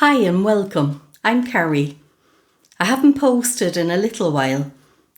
Hi and welcome. I'm Carrie. I haven't posted in a little while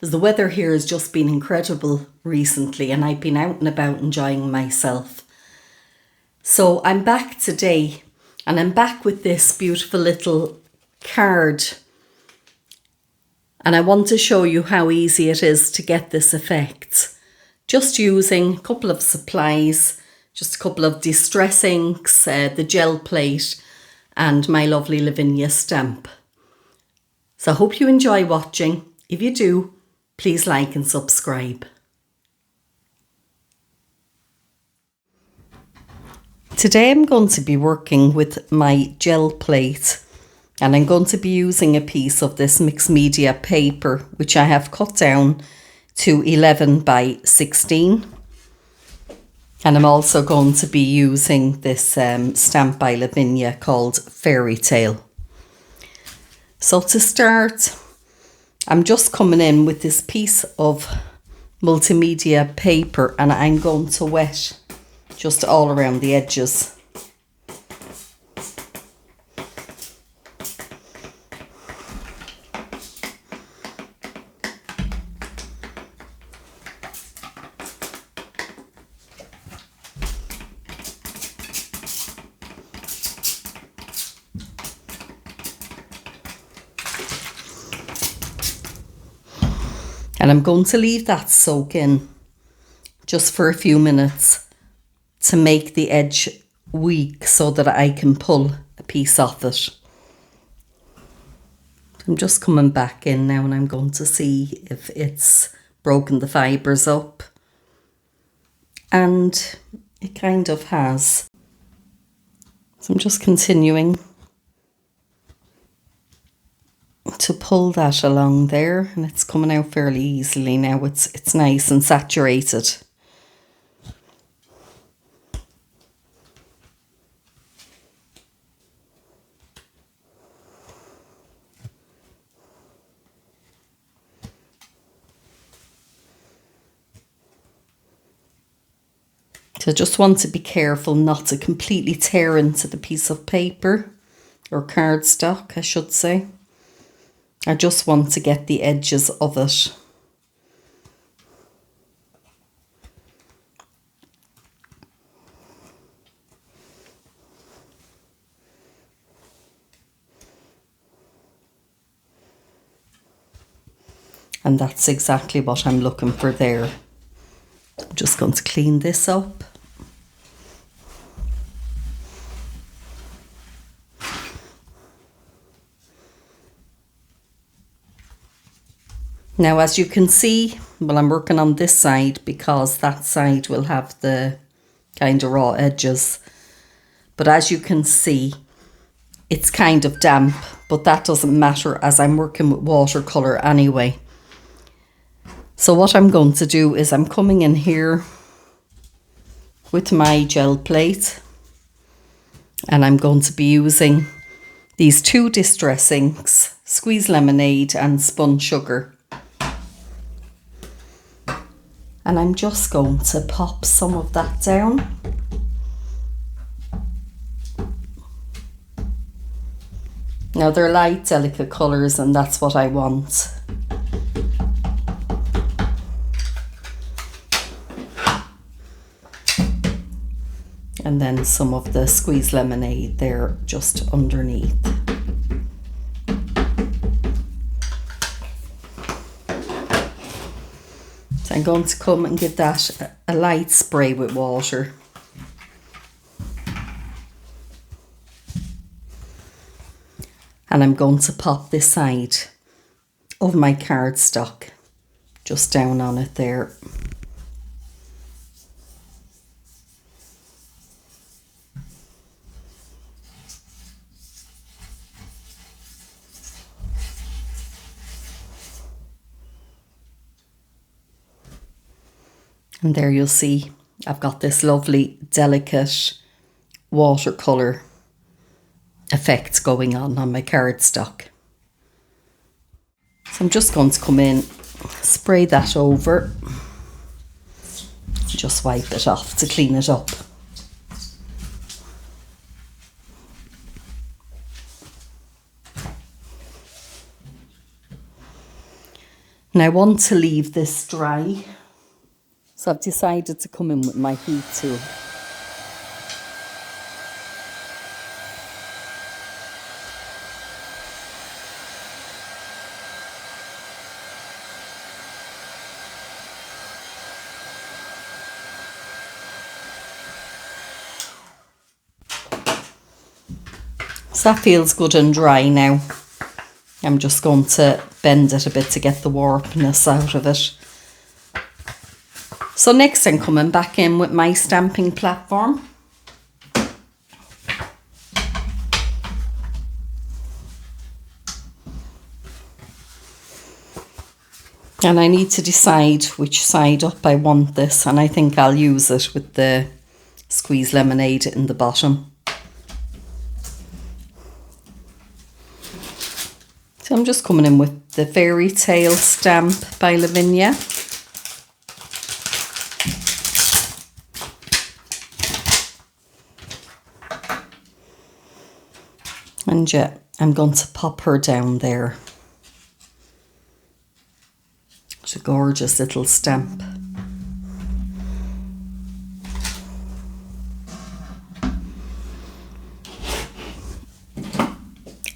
as the weather here has just been incredible recently and I've been out and about enjoying myself. So I'm back today and I'm back with this beautiful little card and I want to show you how easy it is to get this effect. Just using a couple of supplies, just a couple of distress inks, the gel plate and my lovely Lavinia stamp. So I hope you enjoy watching. If you do, please like and subscribe. Today I'm going to be working with my gel plate and I'm going to be using a piece of this mixed media paper which I have cut down to 11 by 16. And I'm also going to be using this stamp by Lavinia called Fairytale. So to start, I'm just coming in with this piece of multimedia paper and I'm going to wet just all around the edges. And I'm going to leave that soak in just for a few minutes to make the edge weak so that I can pull a piece off it. I'm just coming back in now and I'm going to see if it's broken the fibres up. And it kind of has. So I'm just continuing to pull that along there and it's coming out fairly easily now. It's nice and saturated. So I just want to be careful not to completely tear into the piece of paper or cardstock, I should say. I just want to get the edges of it. And that's exactly what I'm looking for there. I'm just going to clean this up. Now, as you can see, well, I'm working on this side because that side will have the kind of raw edges. But as you can see, it's kind of damp, but that doesn't matter as I'm working with watercolour anyway. So what I'm going to do is I'm coming in here with my gel plate and I'm going to be using these two distress inks, Squeeze Lemonade and Spun Sugar. And I'm just going to pop some of that down. Now they're light, delicate colours and that's what I want. And then some of the Squeeze Lemonade there just underneath. So I'm going to come and give that a light spray with water. And I'm going to pop this side of my cardstock just down on it there. And there you'll see I've got this lovely delicate watercolour effect going on my cardstock. So I'm just going to come in, spray that over, just wipe it off to clean it up. And I want to leave this dry. So I've decided to come in with my heat tool. So that feels good and dry now. I'm just going to bend it a bit to get the warpness out of it. So next I'm coming back in with my stamping platform. And I need to decide which side up I want this, and I think I'll use it with the squeezed lemonade in the bottom. So I'm just coming in with the Fairytale stamp by Lavinia. And yeah, I'm going to pop her down there. It's a gorgeous little stamp.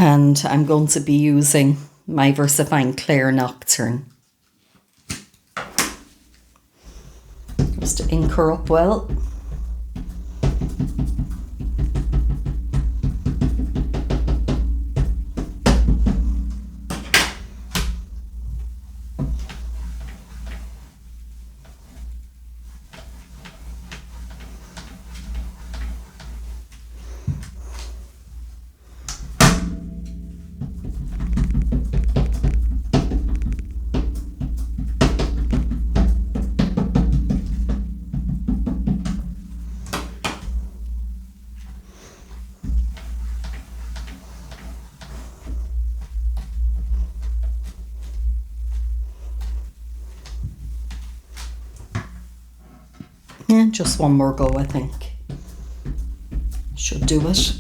And I'm going to be using my Versafine Clair Nochturn. Just to ink her up well. Yeah, just one more go, I think. Should do it.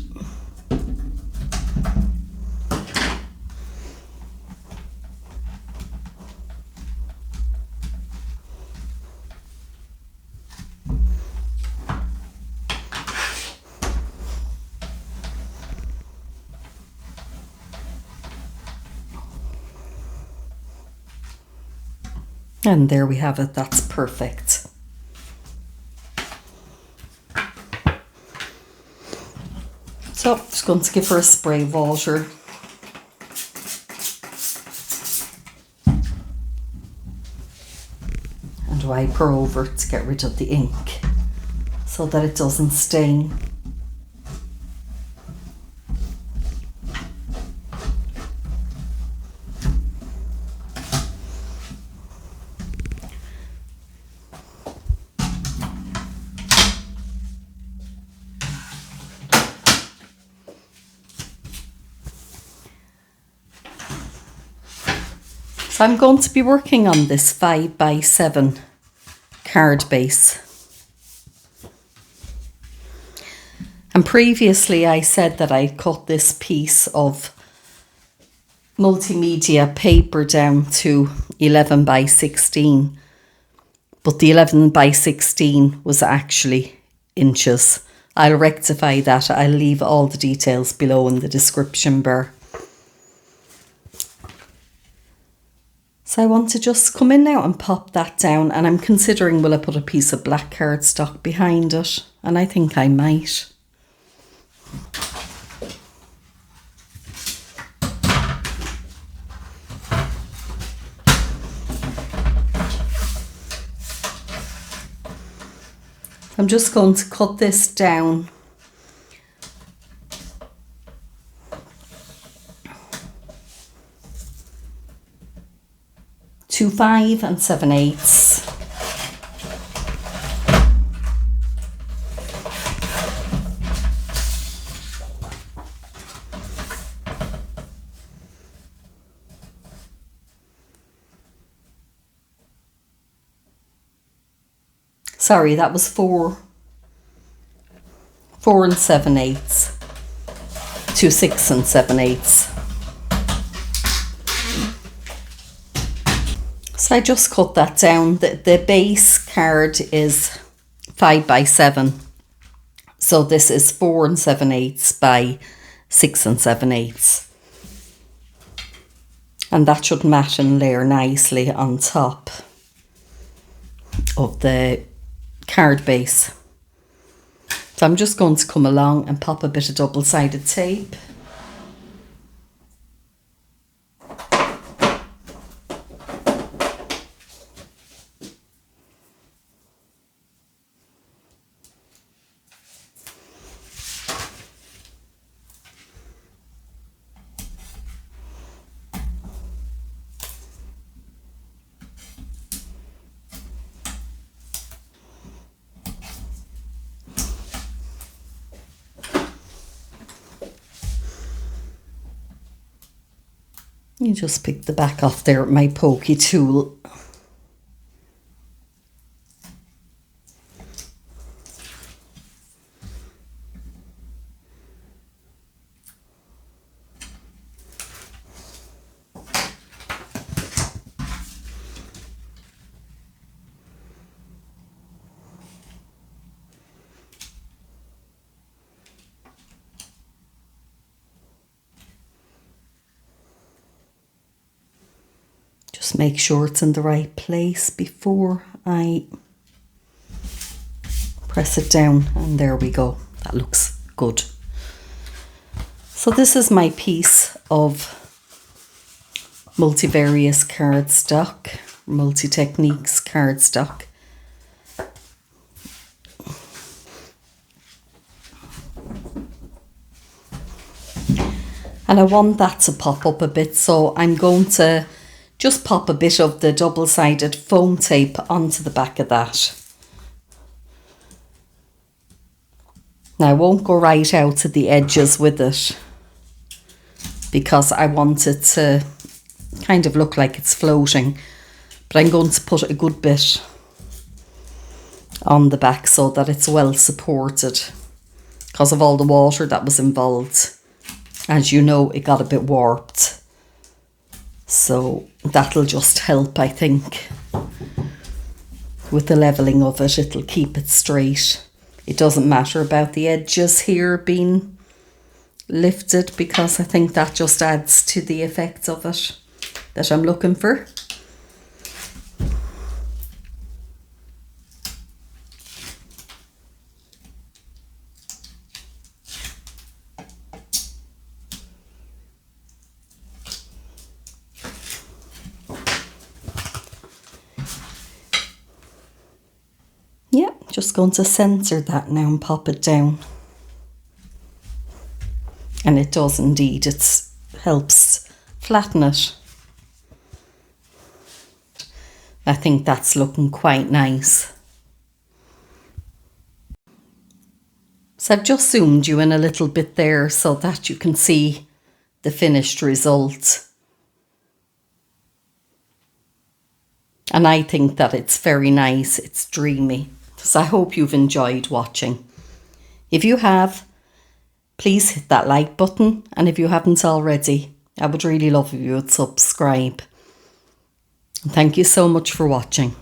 And there we have it, that's perfect. So, just going to give her a spray of water. And wipe her over to get rid of the ink so that it doesn't stain. So I'm going to be working on this 5x7 card base. And previously I said that I cut this piece of multimedia paper down to 11x16. But the 11x16 was actually inches. I'll rectify that. I'll leave all the details below in the description bar. So I want to just come in now and pop that down, and I'm considering will I put a piece of black cardstock behind it, and I think I might. I'm just going to cut this down to 5 7/8. Sorry, that was 4 7/8 to 6 7/8. So I just cut that down. The base card is 5 by 7. So this is 4 7/8 by 6 7/8. And that should mat and layer nicely on top of the card base. So I'm just going to come along and pop a bit of double-sided tape. You just pick the back off there with my pokey tool. Just make sure it's in the right place before I press it down, and there we go. That looks good. So this is my piece of multivarious cardstock, multi-techniques cardstock. And I want that to pop up a bit, so I'm going to just pop a bit of the double-sided foam tape onto the back of that. Now I won't go right out to the edges with it because I want it to kind of look like it's floating, but I'm going to put a good bit on the back so that it's well supported because of all the water that was involved. As you know, it got a bit warped. So that'll just help, I think. With the levelling of it, it'll keep it straight. It doesn't matter about the edges here being lifted because I think that just adds to the effect of it that I'm looking for. Yeah, just going to centre that now and pop it down. And it does indeed, it helps flatten it. I think that's looking quite nice. So I've just zoomed you in a little bit there so that you can see the finished result. And I think that it's very nice, it's dreamy. So I hope you've enjoyed watching. If you have, please hit that like button. And if you haven't already, I would really love if you would subscribe. And thank you so much for watching.